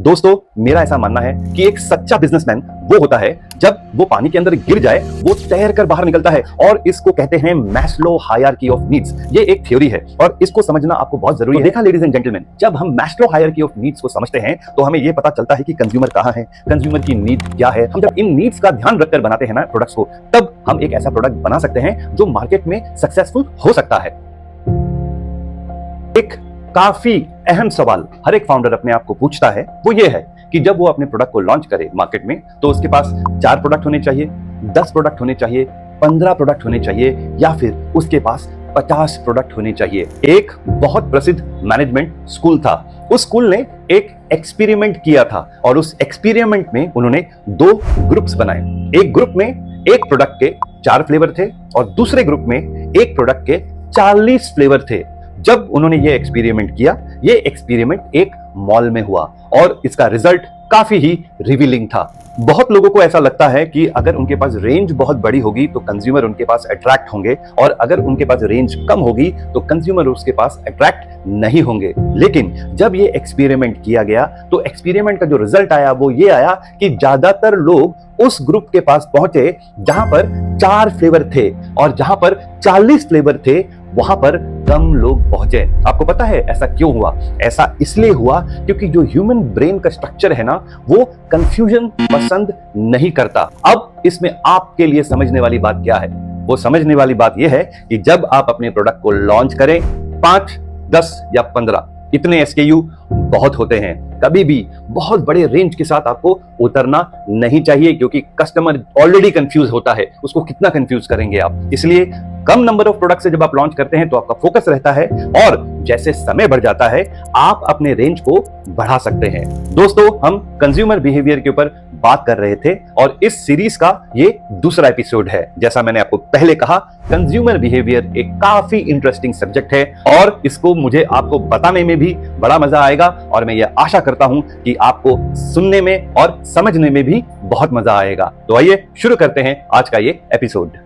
दोस्तों, मेरा ऐसा मानना है कि एक सच्चा बिजनेसमैन वो होता है जब वो पानी के अंदर गिर जाए वो तैर कर बाहर निकलता है, और इसको कहते हैं मैस्लो हायरार्की ऑफ नीड्स। ये एक थ्योरी है और इसको समझना आपको बहुत जरूरी है। देखा लेडीज एंड जेंटलमैन, जब हम मैस्लो हायरार्की ऑफ नीड्स को समझते हैं तो हमें ये पता चलता है कि कंज्यूमर कहाँ है, कंज्यूमर की नीड क्या है। हम जब इन नीड्स का ध्यान रखकर बनाते हैं ना प्रोडक्ट्स को, तब हम एक ऐसा प्रोडक्ट बना सकते हैं जो मार्केट में सक्सेसफुल हो सकता है। एक काफी अहम सवाल हर एक फाउंडर अपने आप को पूछता है, वो ये है कि जब वो अपने प्रोडक्ट को लॉन्च करे मार्केट में तो उसके पास 4 प्रोडक्ट होने चाहिए, 10 प्रोडक्ट होने चाहिए, 15 प्रोडक्ट होने चाहिए, या फिर उसके पास 50 प्रोडक्ट होने चाहिए। एक बहुत प्रसिद्ध मैनेजमेंट स्कूल था, उस स्कूल ने एक एक्सपेरिमेंट किया था और उस एक्सपेरिमेंट में उन्होंने 2 ग्रुप्स बनाए। एक ग्रुप में एक प्रोडक्ट के 4 फ्लेवर थे और दूसरे ग्रुप में एक प्रोडक्ट के 40 फ्लेवर थे। जब उन्होंने ये एक्सपेरिमेंट किया, ये एक्सपेरिमेंट एक मॉल में हुआ और इसका रिजल्ट काफी ही रिवीलिंग था। बहुत लोगों को ऐसा लगता है कि अगर उनके पास रेंज बहुत बड़ी होगी तो कंज्यूमर उनके पास अट्रैक्ट होंगे, और अगर उनके पास रेंज कम होगी तो कंज्यूमर उसके पास अट्रैक्ट नहीं होंगे। लेकिन जब ये एक्सपेरिमेंट किया गया तो एक्सपेरिमेंट का जो रिजल्ट आया वो ये आया कि ज्यादातर लोग उस ग्रुप के पास पहुंचे जहां पर 4 फ्लेवर थे, और जहां पर 40 फ्लेवर थे वहां पर कम लोग पहुंचे। आपको पता है ऐसा क्यों हुआ? ऐसा इसलिए हुआ क्योंकि जो ह्यूमन ब्रेन का स्ट्रक्चर है ना, वो कंफ्यूजन पसंद नहीं करता। अब इसमें आपके लिए समझने वाली बात क्या है? वो समझने वाली बात यह है कि जब आप अपने प्रोडक्ट को लॉन्च करें, 5, 10 या 15 इतने SKU बहुत होते हैं। कभी भी बहुत बड़े रेंज के साथ आपको उतरना नहीं चाहिए, क्योंकि कस्टमर ऑलरेडी कंफ्यूज होता है, उसको कितना कंफ्यूज करेंगे आप। इसलिए कम नंबर ऑफ प्रोडक्ट से जब आप लॉन्च करते हैं तो आपका फोकस रहता है, और जैसे समय बढ़ जाता है आप अपने रेंज को बढ़ा सकते हैं। दोस्तों, हम कंज्यूमर बिहेवियर के ऊपर बात कर रहे थे और इस सीरीज का ये दूसरा एपिसोड है। जैसा मैंने आपको पहले कहा, कंज्यूमर बिहेवियर एक काफी इंटरेस्टिंग सब्जेक्ट है और इसको मुझे आपको बताने में भी बड़ा मजा आएगा, और मैं ये आशा करता हूं कि आपको सुनने में और समझने में भी बहुत मजा आएगा। तो आइए शुरू करते हैं आज का ये एपिसोड।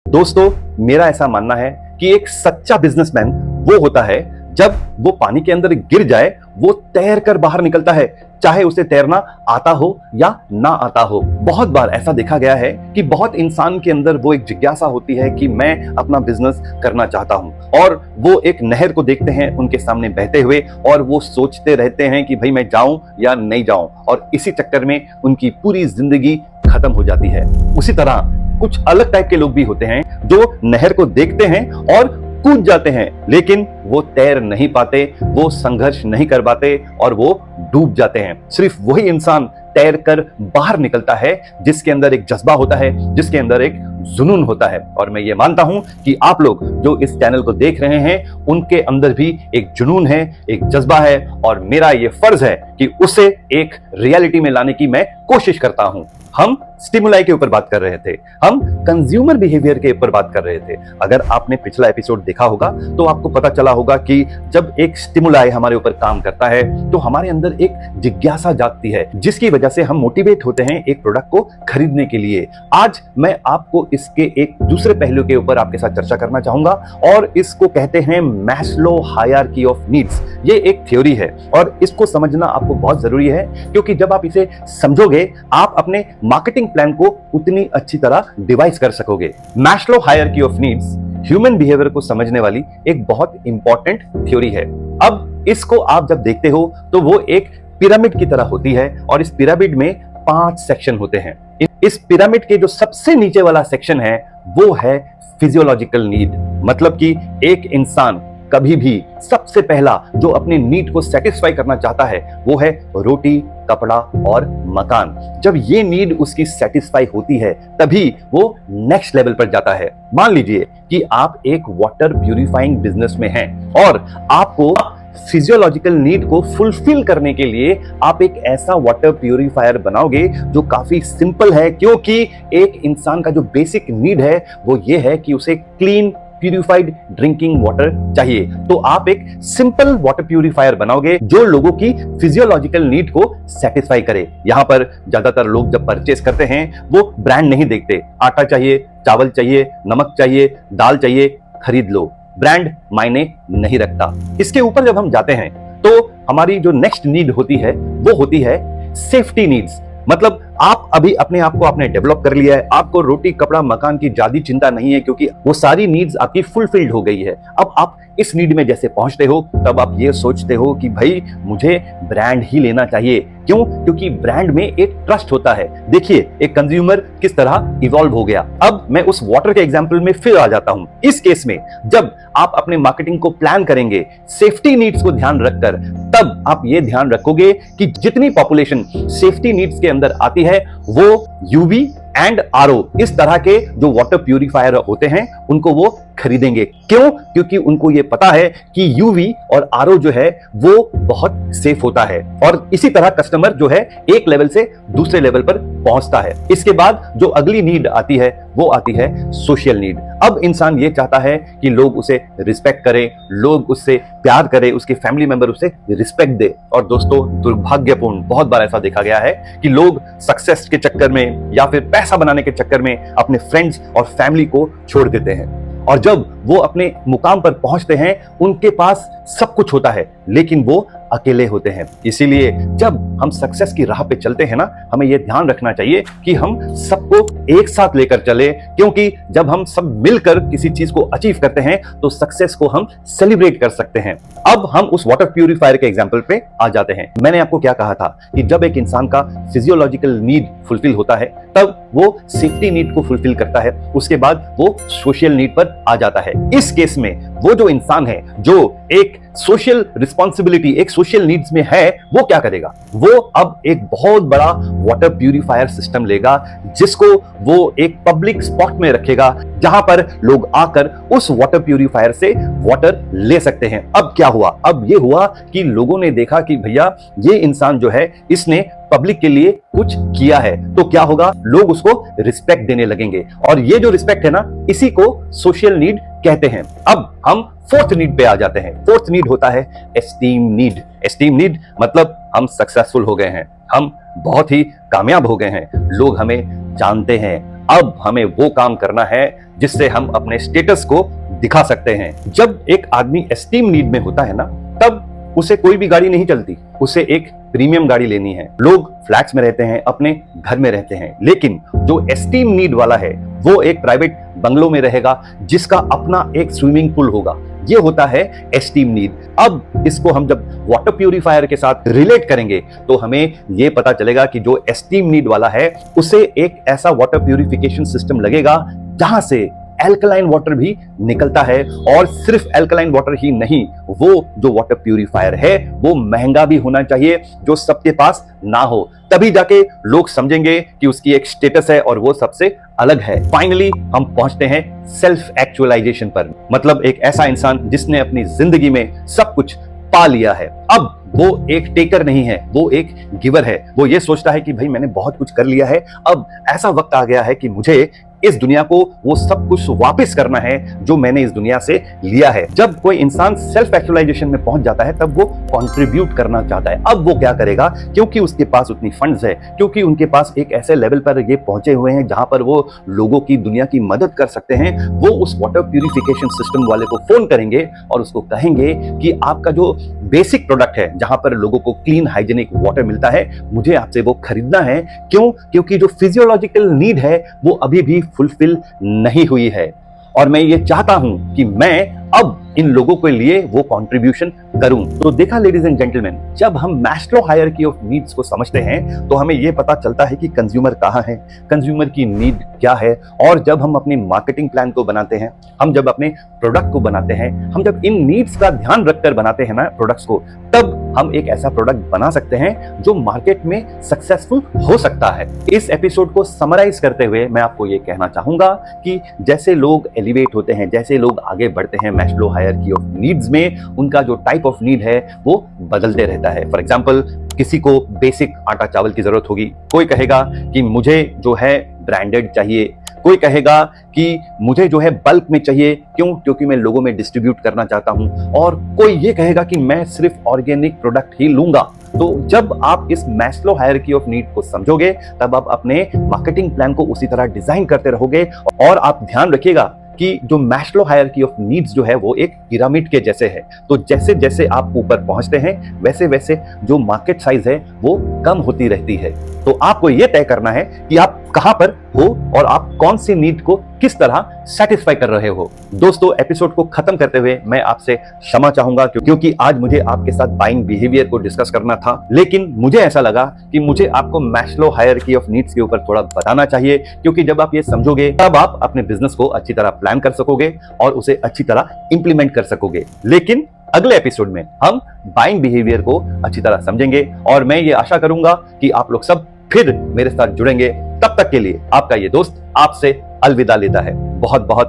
दोस्तों, मेरा ऐसा मानना है कि एक सच्चा बिजनेसमैन वो होता है जब वो पानी के अंदर गिर जाए वो तैर कर बाहर निकलता है, चाहे उसे तैरना आता हो या ना आता हो। बहुत बार ऐसा देखा गया है कि बहुत इंसान के अंदर वो एक जिज्ञासा होती है कि मैं अपना बिजनेस करना चाहता हूं, और वो एक नहर को देखते हैं उनके सामने बहते हुए और वो सोचते रहते हैं कि भाई मैं जाऊं या नहीं जाऊं, और इसी चक्कर में उनकी पूरी जिंदगी खत्म हो जाती है। उसी तरह कुछ अलग टाइप के लोग भी होते हैं जो नहर को देखते हैं और कूद जाते हैं, लेकिन वो तैर नहीं पाते, वो संघर्ष नहीं कर पाते और वो डूब जाते हैं। सिर्फ वही इंसान तैर कर बाहर निकलता है जिसके अंदर एक जज्बा होता है, जिसके अंदर एक जुनून होता है। और मैं ये मानता हूं कि आप लोग जो इस चैनल को देख रहे हैं उनके अंदर भी एक जुनून है, एक जज्बा है, और मेरा ये फर्ज है कि उसे एक रियलिटी में लाने की मैं कोशिश करता हूं। हम स्टिमुलाई के ऊपर बात कर रहे थे, हम कंज्यूमर बिहेवियर के ऊपर बात कर रहे थे। अगर आपने पिछला एपिसोड देखा होगा तो आपको पता चला होगा कि जब एक स्टिमुलाई हमारे ऊपर काम करता है तो हमारे अंदर एक जिज्ञासा जागती है, जिसकी वजह से हम मोटिवेट होते हैं एक प्रोडक्ट को खरीदने के लिए। आज मैं आपको इसके एक दूसरे पहलू के ऊपर आपके साथ चर्चा करना चाहूंगा, और इसको कहते हैं मैस्लो हायरार्की ऑफ नीड्स। ये एक थ्योरी है और इसको समझना आपको बहुत जरूरी है, क्योंकि जब आप इसे समझोगे आप अपने मार्केटिंग प्लान को उतनी अच्छी तरह डिवाइस कर सकोगे। Maslow hierarchy of needs human behaviour को समझने वाली एक बहुत इंपॉर्टेंट थ्योरी है। अब इसको आप जब देखते हो तो वो एक पिरामिड की तरह होती है, और इस पिरामिड में 5 सेक्शन होते हैं। इस पिरामिड के जो सबसे नीचे वाला सेक्शन है वो है फिजियोलॉजिकल नीड। मतलब कि एक इंसान कभी भी सबसे पहला जो अपने नीड को सेटिस्फाई करना चाहता है वो है रोटी, कपड़ा और मकान। जब ये नीड उसकी सेटिस्फाई होती है तभी वो नेक्स्ट लेवल पर जाता है। मान लीजिए कि आप एक वाटर प्यूरिफाइंग बिजनेस में हैं और आपको फिजियोलॉजिकल नीड को फुलफिल करने के लिए आप एक ऐसा वाटर प्यूरिफायर बनाओगे जो काफी सिंपल है, क्योंकि एक इंसान का जो बेसिक नीड है वो ये है कि उसे क्लीन प्यूरिफाइड ड्रिंकिंग वाटर चाहिए। तो आप एक सिंपल वाटर प्यूरिफायर बनाओगे जो लोगों की फिजियोलॉजिकल नीड को सेटिस्फाई करे। यहां पर ज्यादातर लोग जब परचेस करते हैं वो ब्रांड नहीं देखते, आटा चाहिए, चावल चाहिए, नमक चाहिए, दाल चाहिए, खरीद लो। ब्रांड मायने नहीं रखता। इसके ऊपर जब हम जाते हैं तो हमारी जो नेक्स्ट नीड होती है वो होती है सेफ्टी नीड्स। मतलब आप अभी अपने आप को आपने डेवलप कर लिया है, आपको रोटी कपड़ा मकान की ज्यादा चिंता नहीं है क्योंकि वो सारी नीड्स आपकी फुलफिल्ड हो गई है। अब आप इस नीड में जैसे पहुंचते हो तब आप ये सोचते हो कि भाई मुझे ब्रांड ही लेना चाहिए। क्यों? क्योंकि ब्रांड में एक ट्रस्ट होता है। देखिए एक कंज्यूमर किस तरह इवॉल्व हो गया। अब मैं उस वाटर के एग्जांपल में फिर आ जाता हूं। इस केस में जब आप अपने मार्केटिंग को प्लान करेंगे सेफ्टी नीड्स को ध्यान रखकर, तब आप ये ध्यान रखोगे कि जितनी पॉपुलेशन सेफ्टी नीड्स के अंदर आती है वो यूवी एंड आरओ इस तरह के जो वाटर प्यूरिफायर होते हैं उनको वो खरीदेंगे। क्यों? क्योंकि उनको ये पता है कि यूवी और आरओ जो है वो बहुत सेफ होता है। और इसी तरह कस्टमर जो है एक लेवल से दूसरे लेवल पर पहुंचता है। इसके बाद जो अगली नीड आती है वो आती है सोशल नीड। अब इंसान ये चाहता है कि लोग उसे रिस्पेक्ट करें, लोग उससे प्यार करें, उसके फैमिली मेंबर उसे रिस्पेक्ट दे। और दोस्तों दुर्भाग्यपूर्ण बहुत बार ऐसा देखा गया है कि लोग सक्सेस के चक्कर में या फिर पैसा बनाने के चक्कर में अपने फ्रेंड्स और फैमिली को छोड़ देते हैं। और जब वो अपने मुकाम पर पहुंचते हैं उनके पास सब कुछ होता है लेकिन वो अकेले होते हैं। इसीलिए जब हम सक्सेस की राह पे चलते हैं ना, हमें यह ध्यान रखना चाहिए कि हम सबको एक साथ लेकर चले, क्योंकि जब हम सब मिलकर किसी चीज को अचीव करते हैं तो सक्सेस को हम सेलिब्रेट कर सकते हैं। अब हम उस वाटर प्यूरिफायर के एग्जांपल पे आ जाते हैं। मैंने आपको क्या कहा था कि जब एक इंसान का फिजियोलॉजिकल नीड फुलफिल होता है तब वो सेफ्टी नीड को फुलफिल करता है, उसके बाद वो सोशल नीड पर आ जाता है। इस केस में वो जो इंसान है जो एक सोशल रिस्पॉन्सिबिलिटी एक सोशल नीड्स में है वो क्या करेगा? वो अब एक बहुत बड़ा वाटर प्यूरिफायर सिस्टम लेगा जिसको वो एक पब्लिक स्पॉट में रखेगा जहां पर लोग आकर उस वाटर प्यूरिफायर से वाटर ले सकते हैं। अब क्या हुआ? अब ये हुआ कि लोगों ने देखा कि भैया ये इंसान जो है इसने पब्लिक के लिए कुछ किया है, तो क्या होगा? लोग उसको रिस्पेक्ट देने लगेंगे। और ये जो रिस्पेक्ट है ना, इसी को सोशल नीड कहते हैं। अब हम फोर्थ नीड पे आ जाते हैं। फोर्थ नीड होता है एस्टीम नीड। एस्टीम नीड मतलब हम सक्सेसफुल हो गए हैं, हम बहुत ही कामयाब हो गए हैं, लोग हमें जानते हैं। अब हमें वो काम करना है जिससे हम अपने स्टेटस को दिखा सकते हैं। जब एक आदमी एस्टीम नीड में होता है ना, तब उसे कोई भी गाड़ी नहीं चलती, उसे एक प्रीमियम गाड़ी लेनी है। लोग फ्लैट्स में रहते हैं, अपने घर में रहते हैं, लेकिन जो एस्टीम नीड वाला है वो एक प्राइवेट बंगलो में रहेगा जिसका अपना एक स्विमिंग पूल होगा। ये होता है एस्टीम नीड। अब इसको हम जब वाटर प्यूरिफायर के साथ रिलेट करेंगे तो हमें यह पता चलेगा कि जो एस्टीम नीड वाला है उसे एक ऐसा वाटर प्यूरिफिकेशन सिस्टम लगेगा जहां से एल्कलाइन वाटर भी निकलता है। और सिर्फ एल्कलाइन वाटर ही नहीं, वो जो वाटर प्यूरिफायर है वो महंगा भी होना चाहिए जो सबके पास ना हो, तभी जाके लोग समझेंगे कि उसकी एक स्टेटस है और वो सबसे अलग है। फाइनली हम पहुंचते हैं सेल्फ एक्चुअलाइजेशन पर। मतलब एक ऐसा इंसान जिसने अपनी जिंदगी में सब कुछ पा लिया है। अब वो एक टेकर नहीं है, वो एक गिवर है। वो ये सोचता है कि भाई मैंने बहुत कुछ कर लिया है, अब ऐसा वक्त आ गया है कि मुझे इस दुनिया को वो सब कुछ वापस करना है जो मैंने इस दुनिया से लिया है। जब कोई इंसान सेल्फ एक्चुअलाइजेशन में पहुंच जाता है तब वो कंट्रीब्यूट करना चाहता है। अब वो क्या करेगा? क्योंकि उसके पास उतनी फंड्स है, क्योंकि उनके पास एक ऐसे लेवल पर ये पहुंचे हुए हैं जहां पर वो लोगों की दुनिया की मदद कर सकते हैं, वो उस वाटर प्यूरिफिकेशन सिस्टम वाले को फोन करेंगे और उसको कहेंगे कि आपका जो बेसिक प्रोडक्ट है जहां पर लोगों को क्लीन हाइजीनिक वाटर मिलता है, मुझे आपसे वो खरीदना है। क्यों? क्योंकि जो फिजियोलॉजिकल नीड है वो अभी भी फुलफिल नहीं हुई है और मैं ये चाहता हूं कि मैं अब इन लोगों के लिए वो कंट्रीब्यूशन करूं। तो देखा लेडीज एंड जेंटलमैन, जब हम मैस्लो हायरार्की ऑफ नीड्स को समझते हैं तो हमें ये पता चलता है कि कंज्यूमर कहां है, कंज्यूमर की नीड क्या है। और जब हम अपने मार्केटिंग प्लान को बनाते हैं, हम जब अपने प्रोडक्ट को बनाते हैं, हम जब इन नीड्स का ध्यान रखकर बनाते हैं ना प्रोडक्ट्स को, तब हम एक ऐसा प्रोडक्ट बना सकते हैं जो मार्केट में सक्सेसफुल हो सकता है। इस एपिसोड को समराइज करते हुए मैं आपको ये कहना चाहूंगा कि जैसे लोग एलिवेट होते हैं, जैसे लोग आगे बढ़ते हैं मैस्लो हायरार्की ऑफ नीड्स में, उनका जो टाइप ऑफ नीड है वो बदलते रहता है। फॉर एग्जांपल, किसी को बेसिक आटा चावल की जरूरत होगी, कोई कहेगा कि मुझे जो है ब्रांडेड चाहिए, कोई कहेगा कि मुझे जो है बल्क में चाहिए, क्यों? क्योंकि मैं लोगों में डिस्ट्रीब्यूट करना चाहता हूं, और कोई ये कहेगा कि मैं सिर्फ ऑर्गेनिक प्रोडक्ट ही लूंगा। तो जब आप इस मैस्लो हायरार्की ऑफ नीड को समझोगे तब आप अपने मार्केटिंग प्लान को उसी तरह डिजाइन करते रहोगे। और आप ध्यान रखिएगा कि जो मैस्लो हायरार्की ऑफ नीड्स जो है वो एक पिरामिड के जैसे है। तो जैसे जैसे आप ऊपर पहुंचते हैं वैसे वैसे जो मार्केट साइज है वो कम होती रहती है। तो आपको यह तय करना है कि आप कहां पर हो और आप कौन सी नीड को किस तरह सेटिस्फाई कर रहे हो। दोस्तों, एपिसोड को खत्म करते हुए मैं आपसे क्षमा चाहूंगा क्योंकि आज मुझे आपके साथ बाइंग बिहेवियर को डिस्कस करना था, लेकिन मुझे ऐसा लगा कि मुझे आपको मैस्लो हायरार्की ऑफ नीड्स के ऊपर थोड़ा बताना चाहिए, क्योंकि जब आप ये समझोगे तब आप अपने बिजनेस को अच्छी तरह प्लान कर सकोगे और उसे अच्छी तरह इंप्लीमेंट कर सकोगे। लेकिन अगले एपिसोड में हम बाइंग बिहेवियर को अच्छी तरह समझेंगे और मैं ये आशा करूंगा कि आप लोग सब फिर मेरे साथ जुड़ेंगे। तब तक के लिए आपका ये दोस्त आपसे अलविदा लेता है। बहुत बहुत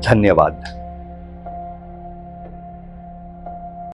धन्यवाद।